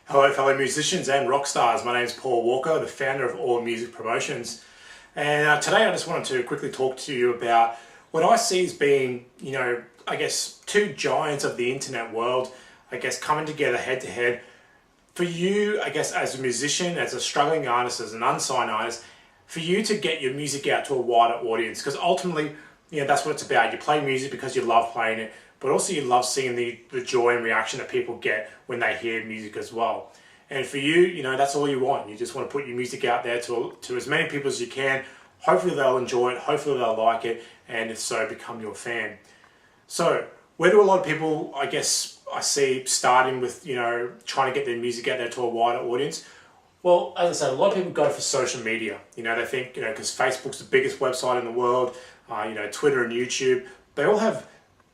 Hello fellow musicians and rock stars, my name is Paul Walker, the founder of All Music Promotions, and today I just wanted to quickly talk to you about what I see as being, I guess two giants of the internet world, coming together head to head. For you, as a musician, as a struggling artist, as an unsigned artist, for you to get your music out to a wider audience, because ultimately, that's what it's about. You play music because you love playing it, but also you love seeing the joy and reaction that people get when they hear music as well. And for you, that's all you want. You just want to put your music out there to as many people as you can. Hopefully they'll enjoy it, hopefully they'll like it, and if so, become your fan. So, where do a lot of people, I see starting with, trying to get their music out there to a wider audience? Well, as I said, a lot of people go for social media. They think, because Facebook's the biggest website in the world, Twitter and YouTube, they all have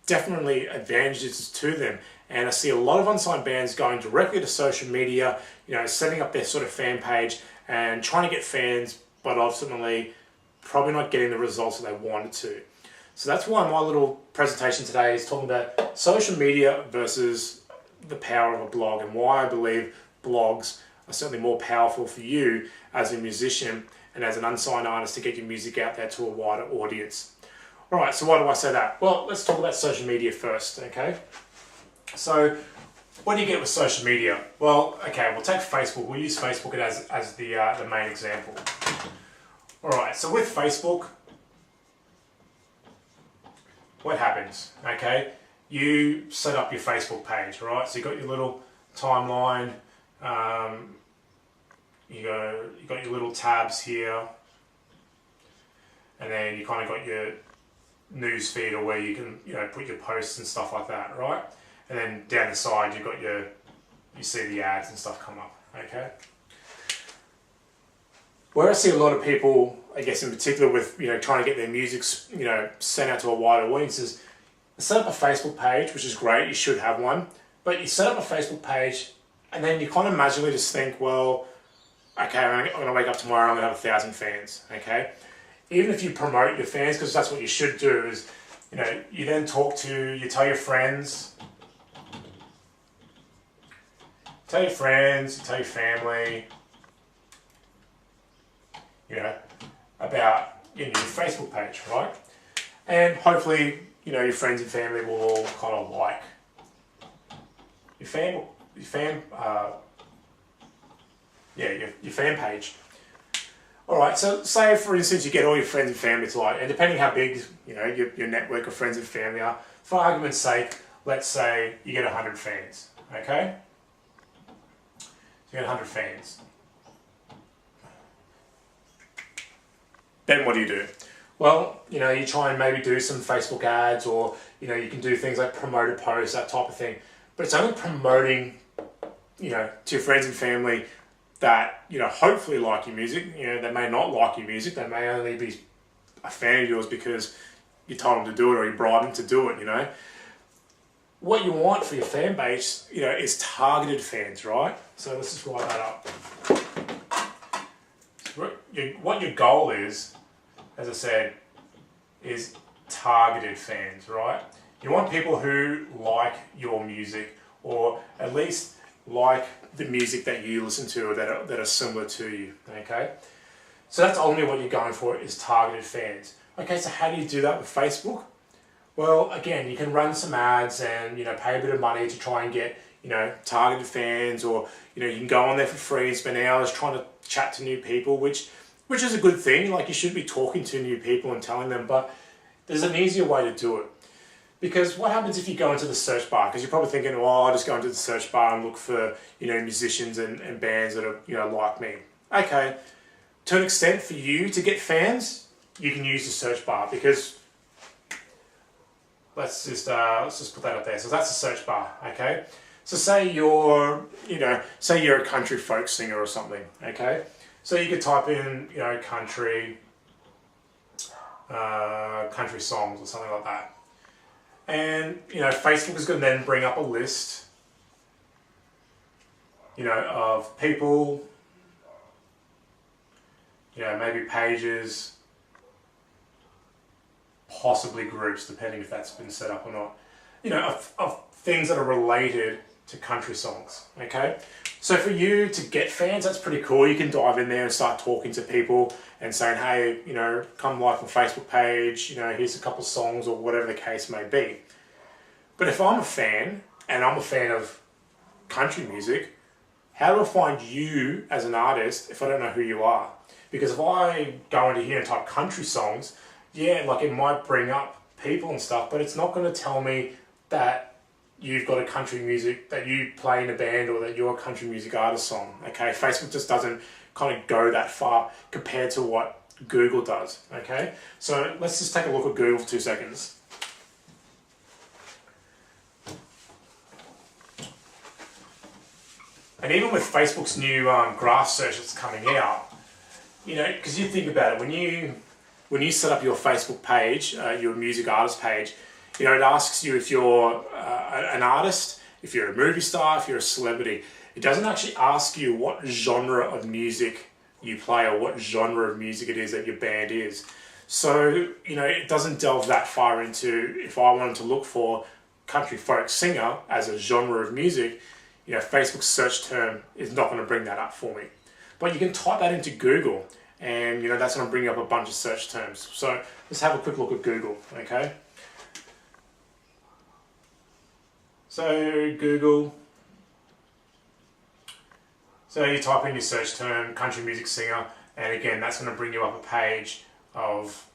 definitely advantages to them. And I see a lot of unsigned bands going directly to social media, setting up their sort of fan page and trying to get fans, but ultimately probably not getting the results that they wanted to. So that's why my little presentation today is talking about social media versus the power of a blog, and why I believe blogs are certainly more powerful for you as a musician and as an unsigned artist to get your music out there to a wider audience. Alright, so why do I say that? Well, let's talk about social media first, okay? So, what do you get with social media? Well, okay, we'll take Facebook. We'll use Facebook as the main example. Alright, so with Facebook, what happens? Okay, you set up your Facebook page, right? So you got your little timeline, you got your little tabs here, and then you kind of got your news feed, or where you can put your posts and stuff like that, right? And then down the side you've got you see the ads and stuff come up, okay? Where I see a lot of people, in particular with trying to get their music sent out to a wider audience, is set up a Facebook page, which is great, you should have one, but you set up a Facebook page and then you kind of magically just think, well, okay, I'm going to wake up tomorrow, I'm going to have 1,000 fans, okay? Even if you promote your fans, because that's what you should do, is you then you tell your friends, you tell your family, about your Facebook page, right? And hopefully, your friends and family will all kind of like your fan page. Alright, so say for instance you get all your friends and family to like, and depending how big your network of friends and family are, for argument's sake, let's say you get 100 fans, okay? So you get 100 fans. Then what do? Well, you try and maybe do some Facebook ads, or you can do things like promoted posts, that type of thing. But it's only promoting, to your friends and family that hopefully like your music. They may not like your music. They may only be a fan of yours because you told them to do it, or you bribed them to do it. What you want for your fan base, is targeted fans, right? So let's just write that up. What your goal is, as I said, is targeted fans, right? You want people who like your music, or at least like the music that you listen to, or that are similar to you, okay? So that's ultimately what you're going for, is targeted fans. Okay, so how do you do that with Facebook? Well, again, you can run some ads and pay a bit of money to try and get targeted fans, or you can go on there for free and spend hours trying to chat to new people, which is a good thing. Like, you should be talking to new people and telling them, but there's an easier way to do it. Because what happens if you go into the search bar? Because you're probably thinking, well, I'll just go into the search bar and look for musicians and bands that are like me. Okay, to an extent, for you to get fans, you can use the search bar, because let's just put that up there. So that's the search bar, okay? So say you're a country folk singer or something, okay? So you could type in, country songs or something like that. And, Facebook is going to then bring up a list, of people, maybe pages, possibly groups, depending if that's been set up or not, of things that are related to country songs, okay? So for you to get fans, that's pretty cool. You can dive in there and start talking to people and saying, hey, you know, come like my Facebook page, you know, here's a couple songs or whatever the case may be. But if I'm a fan, and I'm a fan of country music, how do I find you as an artist if I don't know who you are? Because if I go into here and type country songs, yeah, like it might bring up people and stuff, but it's not going to tell me that you've got a country music, that you play in a band or that you're a country music artist song, okay? Facebook just doesn't kind of go that far compared to what Google does, okay? So let's just take a look at Google for 2 seconds. And even with Facebook's new graph search that's coming out, you know, because you think about it, when you set up your Facebook page, your music artist page, you know, it asks you if you're an artist, if you're a movie star, if you're a celebrity. It doesn't actually ask you what genre of music you play or what genre of music it is that your band is. So, you know, it doesn't delve that far into, if I wanted to look for country folk singer as a genre of music, you know, Facebook's search term is not going to bring that up for me. But you can type that into Google and, you know, that's going to bring up a bunch of search terms. So let's have a quick look at Google, okay? So Google, so you type in your search term, country music singer, and again, that's going to bring you up a page of,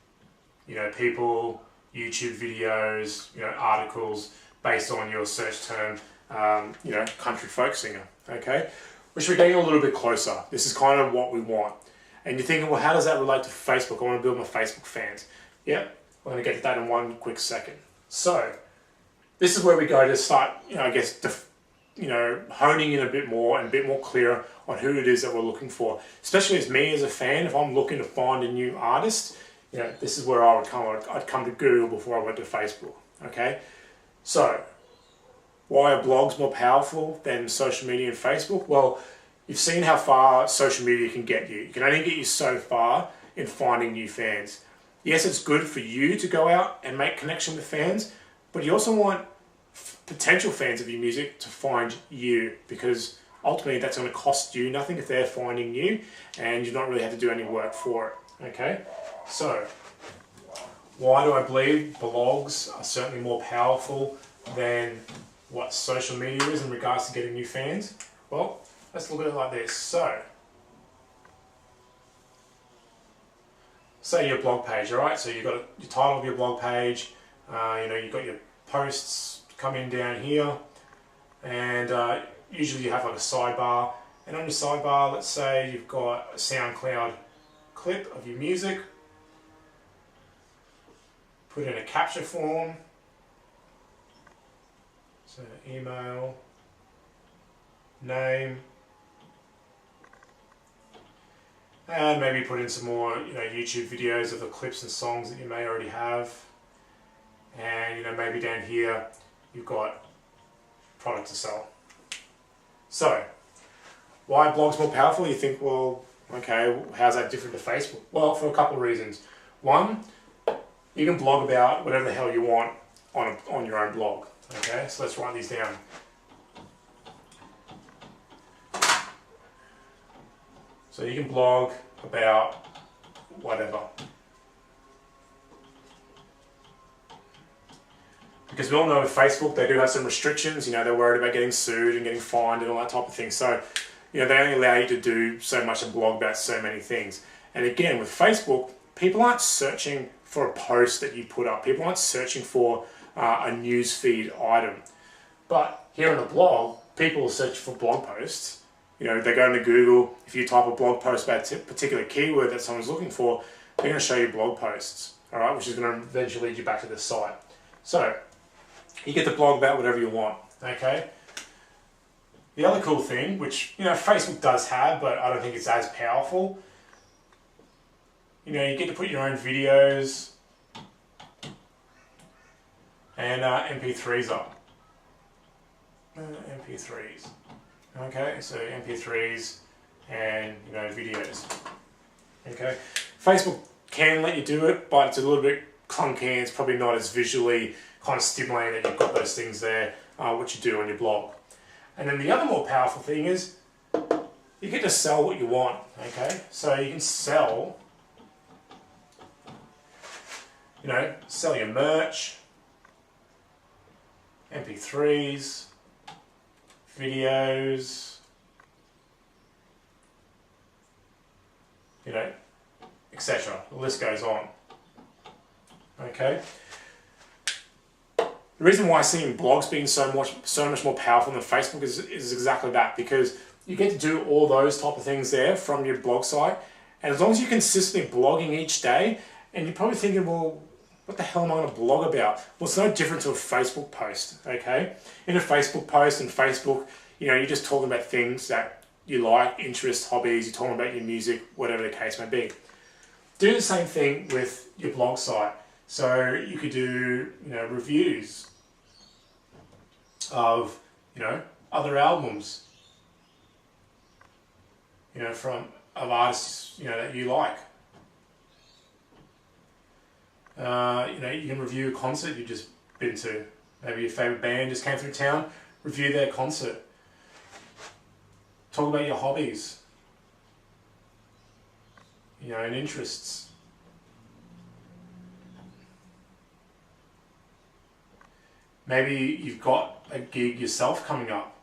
you know, people, YouTube videos, you know, articles based on your search term, you know, country folk singer, okay? Which we're getting a little bit closer. This is kind of what we want. And you're thinking, well, how does that relate to Facebook? I want to build my Facebook fans. Yep, we're going to get to that in one quick second. So, this is where we go to start, you know, I guess, you know, honing in a bit more and a bit more clear on who it is that we're looking for. Especially as me as a fan, if I'm looking to find a new artist, you know, this is where I would come. I'd come to Google before I went to Facebook, okay? So, why are blogs more powerful than social media and Facebook? Well, you've seen how far social media can get you. It can only get you so far in finding new fans. Yes, it's good for you to go out and make connection with fans, but you also want potential fans of your music to find you, because ultimately that's going to cost you nothing if they're finding you and you've not really had to do any work for it, okay? So, why do I believe blogs are certainly more powerful than what social media is in regards to getting new fans? Well, let's look at it like this. So, say your blog page, all right? So you've got your title of your blog page, you know, you've got your posts come in down here, and usually you have like a sidebar, and on your sidebar, let's say you've got a SoundCloud clip of your music, put in a capture form, so email, name, and maybe put in some more, you know, YouTube videos of the clips and songs that you may already have. And, you know, maybe down here you've got product to sell. So, why blogs more powerful? You think, well, okay, how's that different to Facebook? Well, for a couple of reasons. One, you can blog about whatever the hell you want on your own blog. Okay, so let's write these down. So you can blog about whatever. Because we all know with Facebook, they do have some restrictions. You know, they're worried about getting sued and getting fined and all that type of thing. So, you know, they only allow you to do so much and blog about so many things. And again, with Facebook, people aren't searching for a post that you put up. People aren't searching for a newsfeed item. But here in a blog, people will search for blog posts. You know, they go into Google. If you type a blog post about a particular keyword that someone's looking for, they're going to show you blog posts, all right, which is going to eventually lead you back to this site. So, you get to blog about whatever you want, okay? The other cool thing, which, you know, Facebook does have, but I don't think it's as powerful, you know, you get to put your own videos and MP3s up. MP3s. Okay, so MP3s and, you know, videos. Okay, Facebook can let you do it, but it's a little bit clunky and it's probably not as visually kind of stimulating that you've got those things there, which you do on your blog. And then the other more powerful thing is you get to sell what you want, okay? So you can sell, sell your merch, MP3s, videos, etc. The list goes on. Okay. The reason why I see blogs being so much more powerful than Facebook is exactly that, because you get to do all those type of things there from your blog site, and as long as you're consistently blogging each day, and you're probably thinking, well, what the hell am I going to blog about? Well, it's no different to a Facebook post, okay? In a Facebook post and Facebook, you're just talking about things that you like, interests, hobbies, you're talking about your music, whatever the case may be. Do the same thing with your blog site. So you could do, reviews of, other albums, of artists, that you like. You can review a concert you've just been to. Maybe your favourite band just came through town, review their concert. Talk about your hobbies, and interests. Maybe you've got a gig yourself coming up,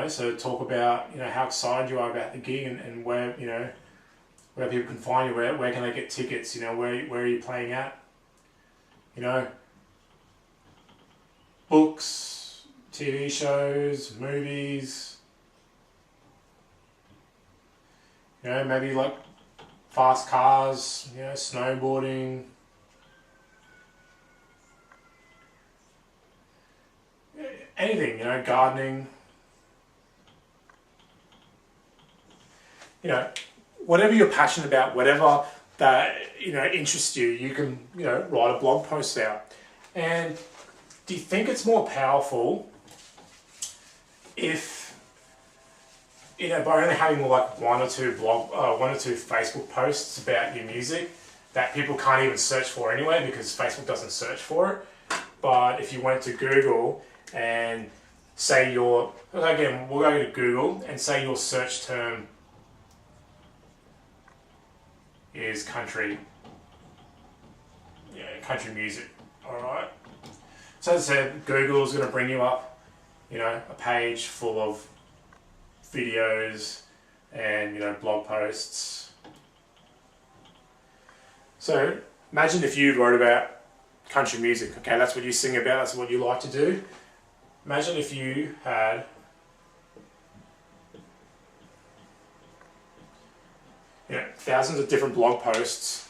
so talk about, how excited you are about the gig and where, where people can find you, where can they get tickets, where are you playing at, books, TV shows, movies, maybe like fast cars, snowboarding, anything, gardening, whatever you're passionate about, whatever that, interests you, you can, write a blog post out. And do you think it's more powerful if, by only having like one or two Facebook posts about your music that people can't even search for anyway because Facebook doesn't search for it? But if you went to Google and say we'll go to Google and say your search term is country music, alright? So as I said, Google's going to bring you up, a page full of videos and, blog posts. So imagine if you wrote about country music, okay, that's what you sing about, that's what you like to do. Imagine if you had thousands of different blog posts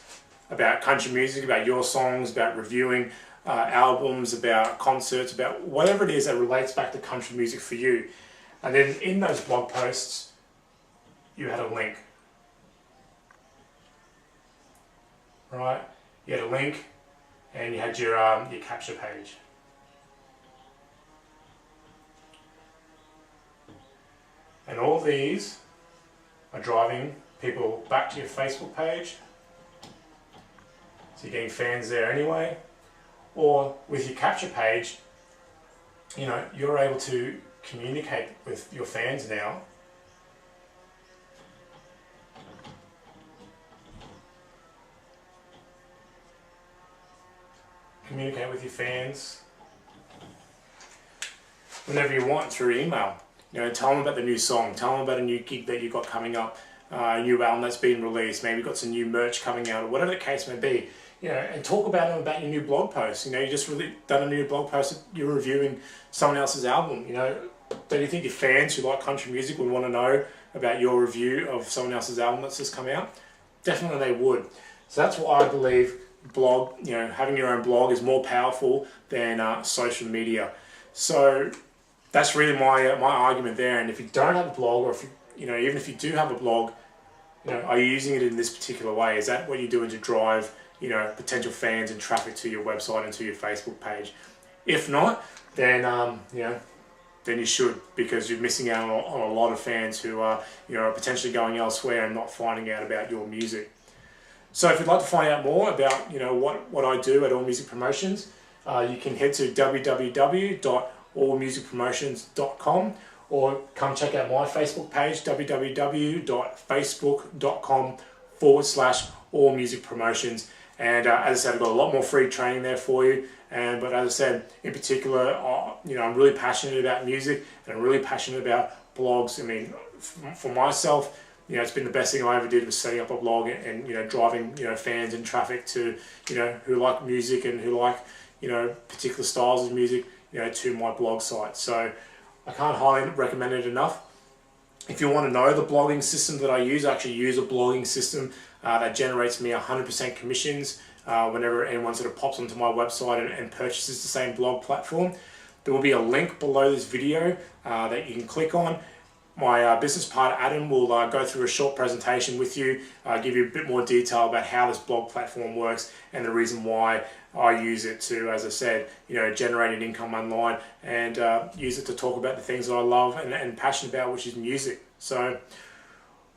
about country music, about your songs, about reviewing albums, about concerts, about whatever it is that relates back to country music for you. And then in those blog posts, you had a link. Right? You had a link and you had your capture page. And all these are driving people back to your Facebook page. So you're getting fans there anyway. Or with your capture page, you're able to communicate with your fans now. Communicate with your fans whenever you want through email. Tell them about the new song, tell them about a new gig that you've got coming up, a new album that's been released, maybe you've got some new merch coming out, or whatever the case may be. And talk about them about your new blog post. You just really done a new blog post, you're reviewing someone else's album. Don't you think your fans who like country music would want to know about your review of someone else's album that's just come out? Definitely they would. So that's why I believe having your own blog is more powerful than social media. So that's really my argument there. And if you don't have a blog, or if even if you do have a blog, are you using it in this particular way? Is that what you're doing to drive potential fans and traffic to your website and to your Facebook page? If not, then then you should, because you're missing out on a lot of fans who are potentially going elsewhere and not finding out about your music. So if you'd like to find out more about what I do at All Music Promotions, you can head to www.allmusicpromotions.com, or come check out my Facebook page, www.facebook.com/allmusicpromotions. And as I said, I've got a lot more free training there for you. But as I said, in particular, I'm really passionate about music, and I'm really passionate about blogs. I mean, for myself, it's been the best thing I ever did was setting up a blog and driving fans and traffic to who like music and who like particular styles of music to my blog site. So I can't highly recommend it enough. If you want to know the blogging system that I actually use a blogging system that generates me 100% commissions whenever anyone sort of pops onto my website and purchases the same blog platform. There will be a link below this video that you can click on. My business partner Adam will go through a short presentation with you, give you a bit more detail about how this blog platform works and the reason why I use it to, as I said, generate an income online and use it to talk about the things that I love and passionate about, which is music. So,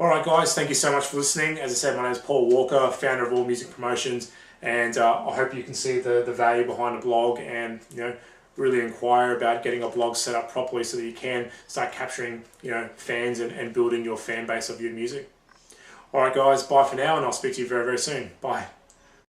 all right, guys, thank you so much for listening. As I said, my name is Paul Walker, founder of All Music Promotions, and I hope you can see the value behind a blog and really inquire about getting a blog set up properly so that you can start capturing fans and building your fan base of your music. All right, guys, bye for now, and I'll speak to you very, very soon. Bye.